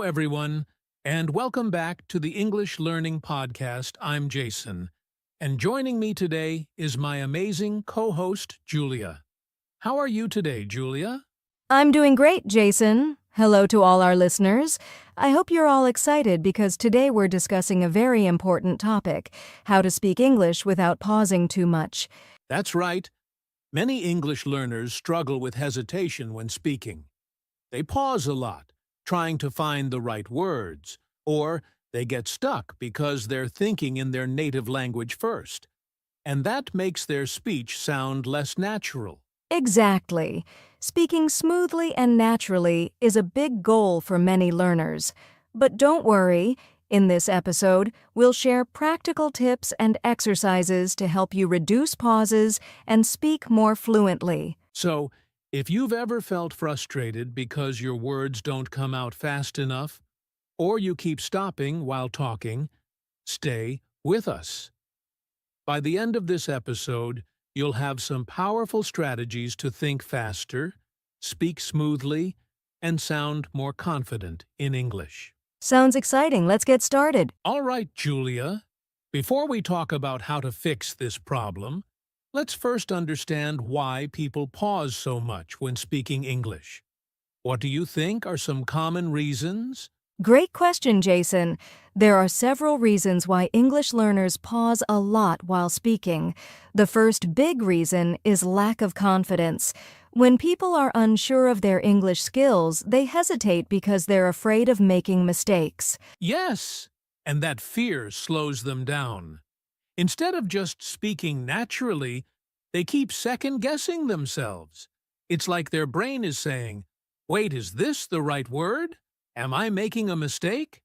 everyone, and welcome back to the English Learning Podcast. I'm Jason, and joining me today is my amazing co-host, Julia. How are you today, Julia? I'm doing great, Jason. Hello to all our listeners. I hope you're all excited because today we're discussing a very important topic, how to speak English without pausing too much. That's right. Many English learners struggle with hesitation when speaking. They pause a lot, trying to find the right words, or they get stuck because they're thinking in their native language first, and that makes their speech sound less natural. Exactly. Speaking smoothly and naturally is a big goal for many learners. But don't worry, in this episode, we'll share practical tips and exercises to help you reduce pauses and speak more fluently. So, if you've ever felt frustrated because your words don't come out fast enough, or you keep stopping while talking, stay with us. By the end of this episode, you'll have some powerful strategies to think faster, speak smoothly, and sound more confident in English. Sounds exciting. Let's get started. All right, Julia. Before we talk about how to fix this problem, let's first understand why people pause so much when speaking English. What do you think are some common reasons? Great question, Jason. There are several reasons why English learners pause a lot while speaking. The first big reason is lack of confidence. When people are unsure of their English skills, they hesitate because they're afraid of making mistakes. Yes, and that fear slows them down. Instead of just speaking naturally, they keep second-guessing themselves. It's like their brain is saying, "Wait, is this the right word? Am I making a mistake?"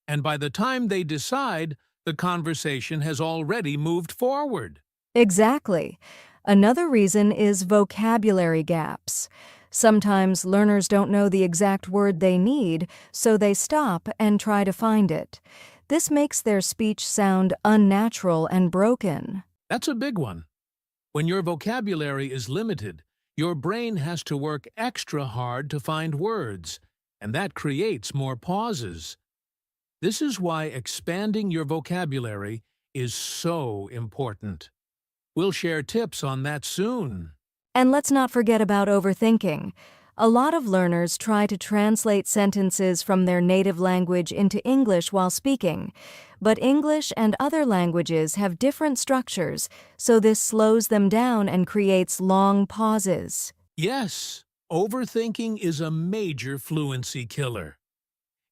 And by the time they decide, the conversation has already moved forward. Exactly. Another reason is vocabulary gaps. Sometimes learners don't know the exact word they need, so they stop and try to find it. This makes their speech sound unnatural and broken. That's a big one. When your vocabulary is limited, your brain has to work extra hard to find words, and that creates more pauses. This is why expanding your vocabulary is so important. We'll share tips on that soon. And let's not forget about overthinking. A lot of learners try to translate sentences from their native language into English while speaking. But English and other languages have different structures, so this slows them down and creates long pauses. Yes, overthinking is a major fluency killer.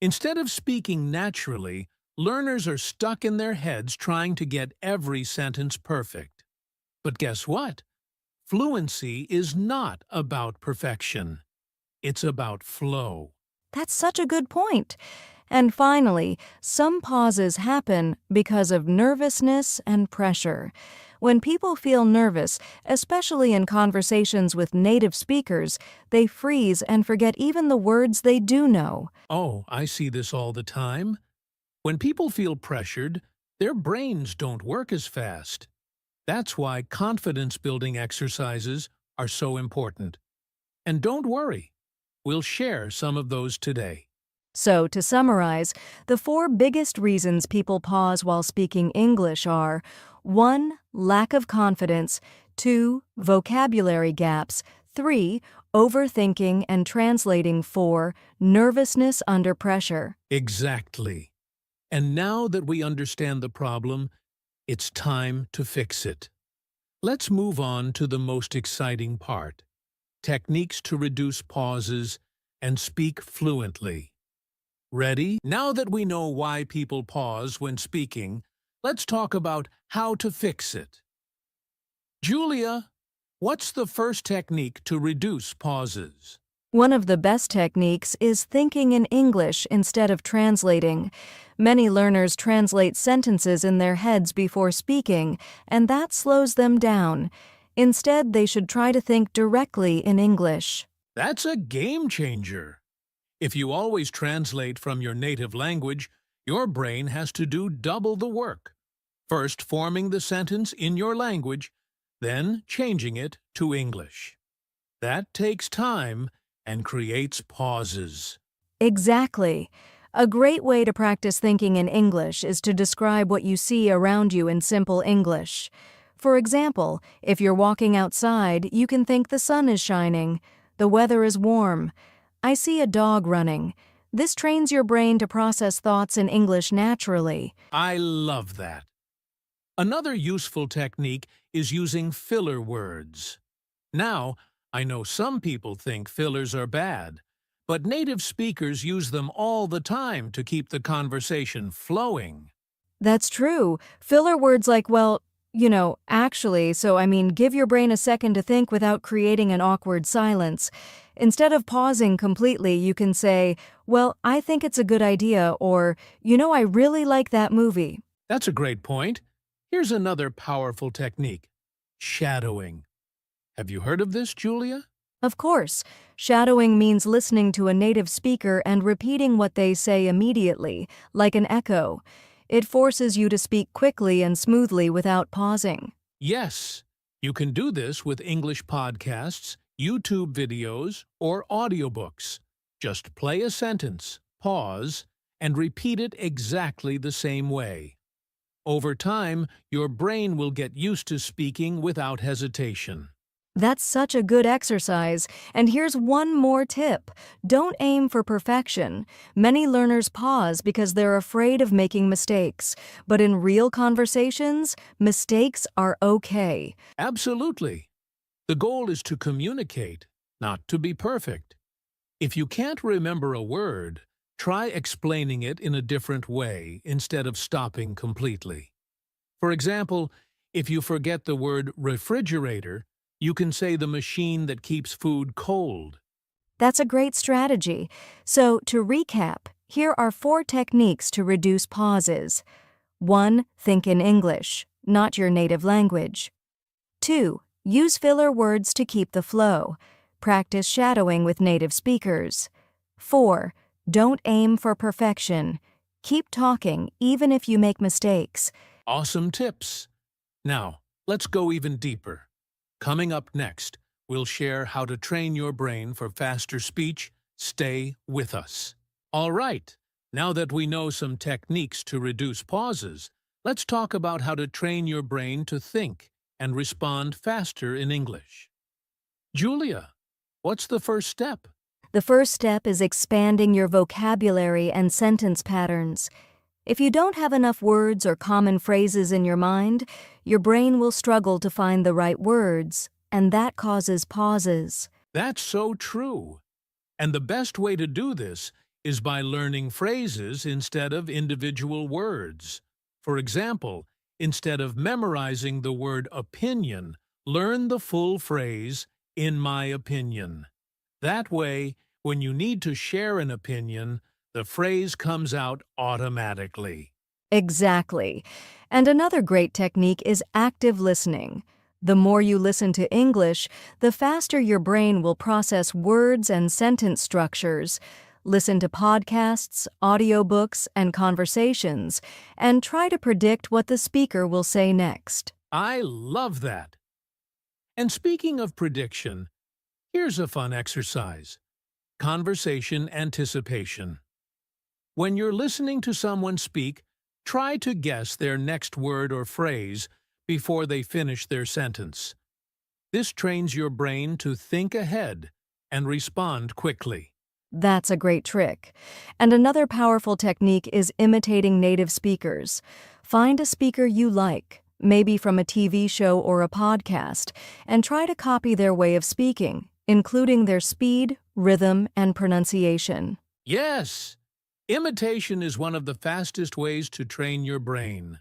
Instead of speaking naturally, learners are stuck in their heads trying to get every sentence perfect. But guess what? Fluency is not about perfection. It's about flow. That's such a good point. And finally, some pauses happen because of nervousness and pressure. When people feel nervous, especially in conversations with native speakers, they freeze and forget even the words they do know. Oh, I see this all the time. When people feel pressured, their brains don't work as fast. That's why confidence-building exercises are so important. And don't worry, we'll share some of those today. So, to summarize, the 4 biggest reasons people pause while speaking English are 1. Lack of confidence, 2. Vocabulary gaps, 3. Overthinking and translating, 4. Nervousness under pressure. Exactly. And now that we understand the problem, it's time to fix it. Let's move on to the most exciting part: techniques to reduce pauses and speak fluently. Ready? Now that we know why people pause when speaking, let's talk about how to fix it. Julia, what's the first technique to reduce pauses? One of the best techniques is thinking in English instead of translating. Many learners translate sentences in their heads before speaking, and that slows them down. Instead, they should try to think directly in English. That's a game changer. If you always translate from your native language, your brain has to do double the work. First forming the sentence in your language, then changing it to English. That takes time and creates pauses. Exactly. A great way to practice thinking in English is to describe what you see around you in simple English. For example, if you're walking outside, you can think the sun is shining, the weather is warm, I see a dog running. This trains your brain to process thoughts in English naturally. I love that. Another useful technique is using filler words. Now, I know some people think fillers are bad, but native speakers use them all the time to keep the conversation flowing. That's true. Filler words like, well, actually, give your brain a second to think without creating an awkward silence. Instead of pausing completely, you can say, well, I think it's a good idea, or, I really like that movie. That's a great point. Here's another powerful technique: shadowing. Have you heard of this, Julia? Of course, shadowing means listening to a native speaker and repeating what they say immediately, like an echo. It forces you to speak quickly and smoothly without pausing. Yes, you can do this with English podcasts, YouTube videos, or audiobooks. Just play a sentence, pause, and repeat it exactly the same way. Over time, your brain will get used to speaking without hesitation. That's such a good exercise. And here's one more tip. Don't aim for perfection. Many learners pause because they're afraid of making mistakes. But in real conversations, mistakes are okay. Absolutely. The goal is to communicate, not to be perfect. If you can't remember a word, try explaining it in a different way instead of stopping completely. For example, if you forget the word refrigerator, you can say the machine that keeps food cold. That's a great strategy. So, to recap, here are 4 techniques to reduce pauses. 1. Think in English, not your native language. 2. Use filler words to keep the flow. Practice shadowing with native speakers. 4. Don't aim for perfection. Keep talking even if you make mistakes. Awesome tips. Now, let's go even deeper. Coming up next, we'll share how to train your brain for faster speech. Stay with us. All right, now that we know some techniques to reduce pauses, let's talk about how to train your brain to think and respond faster in English. Julia, what's the first step? The first step is expanding your vocabulary and sentence patterns. If you don't have enough words or common phrases in your mind, your brain will struggle to find the right words, and that causes pauses. That's so true. And the best way to do this is by learning phrases instead of individual words. For example, instead of memorizing the word opinion, learn the full phrase, in my opinion. That way, when you need to share an opinion, the phrase comes out automatically. Exactly. And another great technique is active listening. The more you listen to English, the faster your brain will process words and sentence structures. Listen to podcasts, audiobooks, and conversations, and try to predict what the speaker will say next. I love that. And speaking of prediction, here's a fun exercise: conversation anticipation. When you're listening to someone speak, try to guess their next word or phrase before they finish their sentence. This trains your brain to think ahead and respond quickly. That's a great trick. And another powerful technique is imitating native speakers. Find a speaker you like, maybe from a TV show or a podcast, and try to copy their way of speaking, including their speed, rhythm, and pronunciation. Yes! Imitation is one of the fastest ways to train your brain.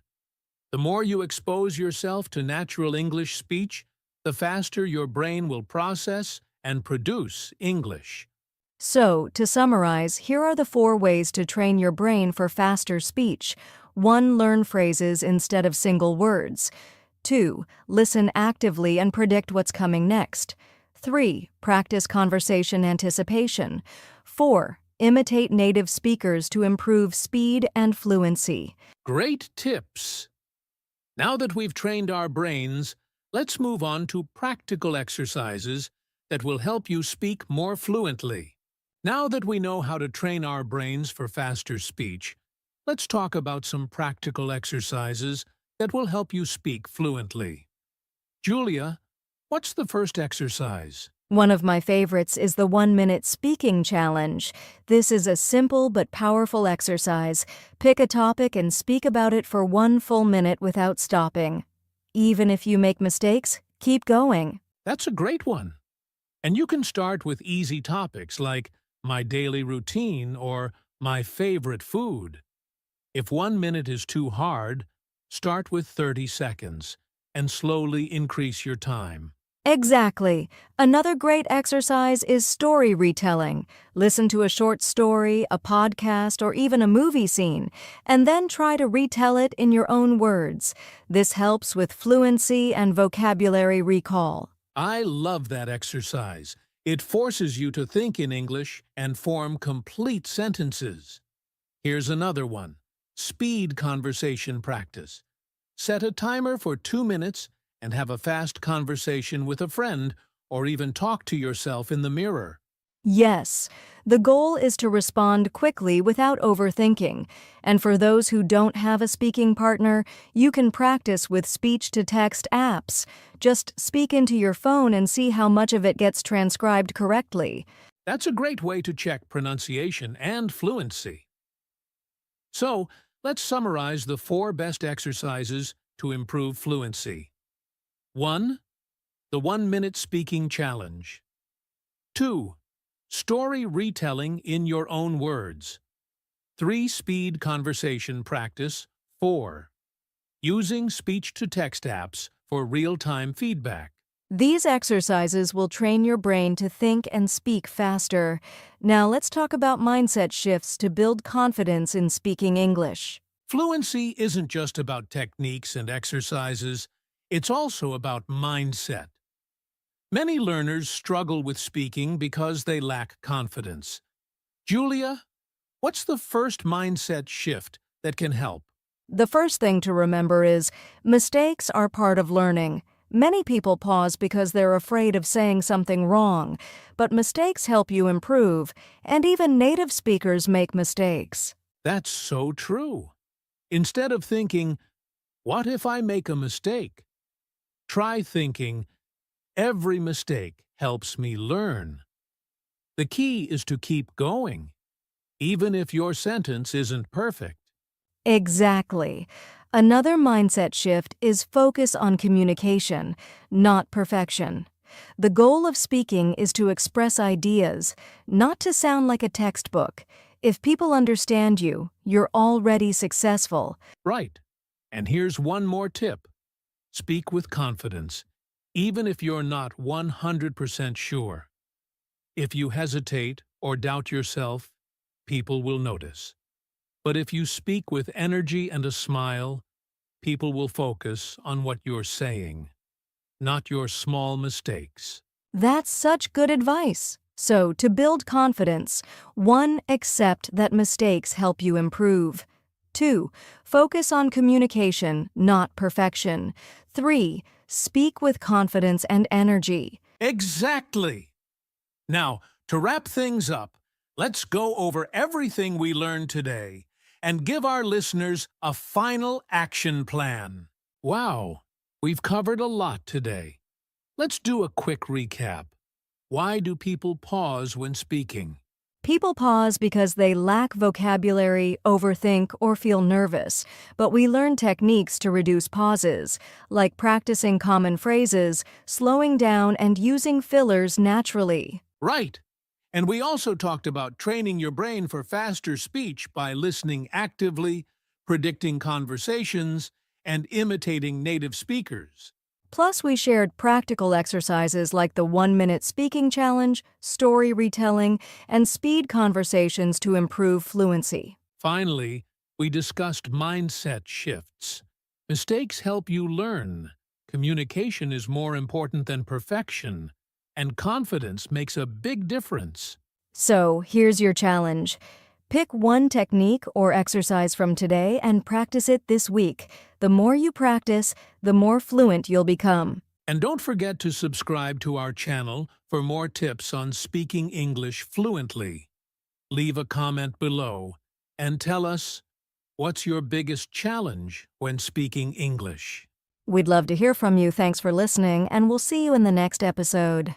The more you expose yourself to natural English speech, the faster your brain will process and produce English. So, to summarize, here are the 4 ways to train your brain for faster speech. 1. Learn phrases instead of single words. 2. Listen actively and predict what's coming next. 3. Practice conversation anticipation. 4. Imitate native speakers to improve speed and fluency. Great tips! Now that we've trained our brains, let's move on to practical exercises that will help you speak more fluently. Now that we know how to train our brains for faster speech, let's talk about some practical exercises that will help you speak fluently. Julia, what's the first exercise? One of my favorites is the 1-minute speaking challenge. This is a simple but powerful exercise. Pick a topic and speak about it for 1 full minute without stopping. Even if you make mistakes, keep going. That's a great one. And you can start with easy topics like my daily routine or my favorite food. If 1 minute is too hard, start with 30 seconds and slowly increase your time. Exactly. Another great exercise is story retelling. Listen to a short story, a podcast, or even a movie scene, and then try to retell it in your own words. This helps with fluency and vocabulary recall. I love that exercise. It forces you to think in English and form complete sentences. Here's another one. Speed conversation practice. Set a timer for 2 minutes and have a fast conversation with a friend or even talk to yourself in the mirror. Yes, the goal is to respond quickly without overthinking. And for those who don't have a speaking partner, you can practice with speech-to-text apps. Just speak into your phone and see how much of it gets transcribed correctly. That's a great way to check pronunciation and fluency. So, let's summarize the 4 best exercises to improve fluency. 1. The 1-minute speaking challenge. 2. Story retelling in your own words. 3. Speed conversation practice. 4. Using speech-to-text apps for real-time feedback. These exercises will train your brain to think and speak faster. Now let's talk about mindset shifts to build confidence in speaking English. Fluency isn't just about techniques and exercises, it's also about mindset. Many learners struggle with speaking because they lack confidence. Julia, what's the first mindset shift that can help? The first thing to remember is mistakes are part of learning. Many people pause because they're afraid of saying something wrong, but mistakes help you improve, and even native speakers make mistakes. That's so true. Instead of thinking, what if I make a mistake? Try thinking, every mistake helps me learn. The key is to keep going, even if your sentence isn't perfect. Exactly. Another mindset shift is focus on communication, not perfection. The goal of speaking is to express ideas, not to sound like a textbook. If people understand you, you're already successful. Right. And here's one more tip. Speak with confidence, even if you're not 100% sure. If you hesitate or doubt yourself, people will notice. But if you speak with energy and a smile, people will focus on what you're saying, not your small mistakes. That's such good advice. So, to build confidence, 1. Accept that mistakes help you improve. 2. Focus on communication, not perfection. 3. Speak with confidence and energy. Exactly! Now, to wrap things up, let's go over everything we learned today and give our listeners a final action plan. Wow, we've covered a lot today. Let's do a quick recap. Why do people pause when speaking? People pause because they lack vocabulary, overthink, or feel nervous, but we learn techniques to reduce pauses, like practicing common phrases, slowing down, and using fillers naturally. Right. And we also talked about training your brain for faster speech by listening actively, predicting conversations, and imitating native speakers. Plus, we shared practical exercises like the 1-minute speaking challenge, story retelling, and speed conversations to improve fluency. Finally, we discussed mindset shifts. Mistakes help you learn. Communication is more important than perfection, and confidence makes a big difference. So, here's your challenge. Pick one technique or exercise from today and practice it this week. The more you practice, the more fluent you'll become. And don't forget to subscribe to our channel for more tips on speaking English fluently. Leave a comment below and tell us what's your biggest challenge when speaking English. We'd love to hear from you. Thanks for listening, and we'll see you in the next episode.